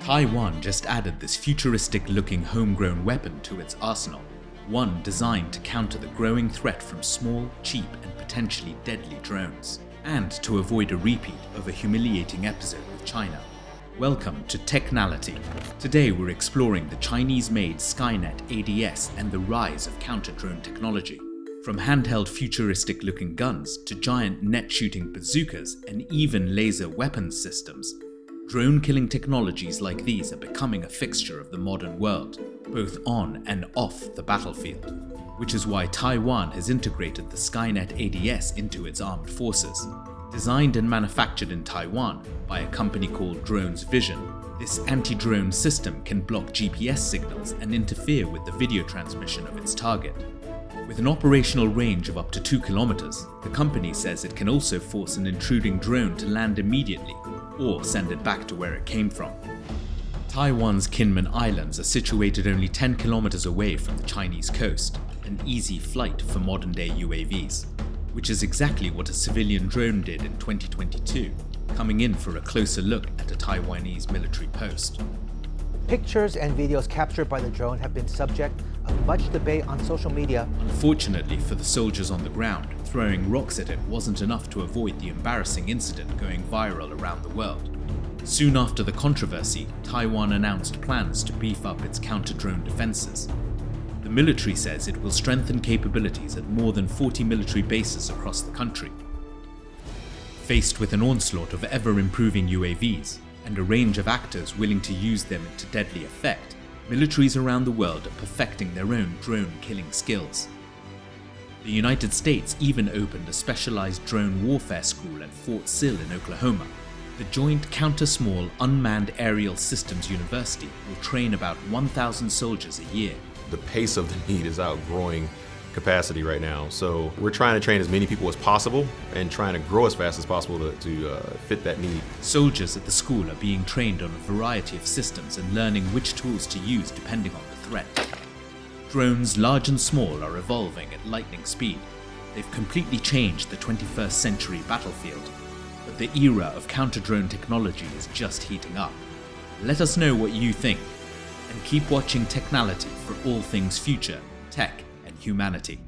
Taiwan just added this futuristic-looking homegrown weapon to its arsenal, one designed to counter the growing threat from small, cheap and potentially deadly drones, and to avoid a repeat of a humiliating episode with China. Welcome to Technality. Today we're exploring the Chinese-made SKYNET ADS and the rise of counter-drone technology. From handheld futuristic-looking guns to giant net-shooting bazookas and even laser weapons systems, drone-killing technologies like these are becoming a fixture of the modern world, both on and off the battlefield, which is why Taiwan has integrated the SKYNET ADS into its armed forces. Designed and manufactured in Taiwan by a company called Drones Vision, this anti-drone system can block GPS signals and interfere with the video transmission of its target. With an operational range of up to 2 kilometers, the company says it can also force an intruding drone to land immediately or send it back to where it came from. Taiwan's Kinmen Islands are situated only 10 kilometers away from the Chinese coast, an easy flight for modern-day UAVs, which is exactly what a civilian drone did in 2022, coming in for a closer look at a Taiwanese military post. Pictures and videos captured by the drone have been subject of much debate on social media. Unfortunately for the soldiers on the ground, throwing rocks at it wasn't enough to avoid the embarrassing incident going viral around the world. Soon after the controversy, Taiwan announced plans to beef up its counter-drone defenses. The military says it will strengthen capabilities at more than 40 military bases across the country. Faced with an onslaught of ever-improving UAVs, and a range of actors willing to use them to deadly effect, militaries around the world are perfecting their own drone-killing skills. The United States even opened a specialized drone warfare school at Fort Sill in Oklahoma. The Joint Counter-Small Unmanned Aerial Systems University will train about 1,000 soldiers a year. The pace of the need is outgrowing capacity right now. So we're trying to train as many people as possible and trying to grow as fast as possible to fit that need. Soldiers at the school are being trained on a variety of systems and learning which tools to use depending on the threat. Drones large and small are evolving at lightning speed. They've completely changed the 21st century battlefield, but the era of counter-drone technology is just heating up. Let us know what you think, and keep watching Technality for all things future, tech, and humanity.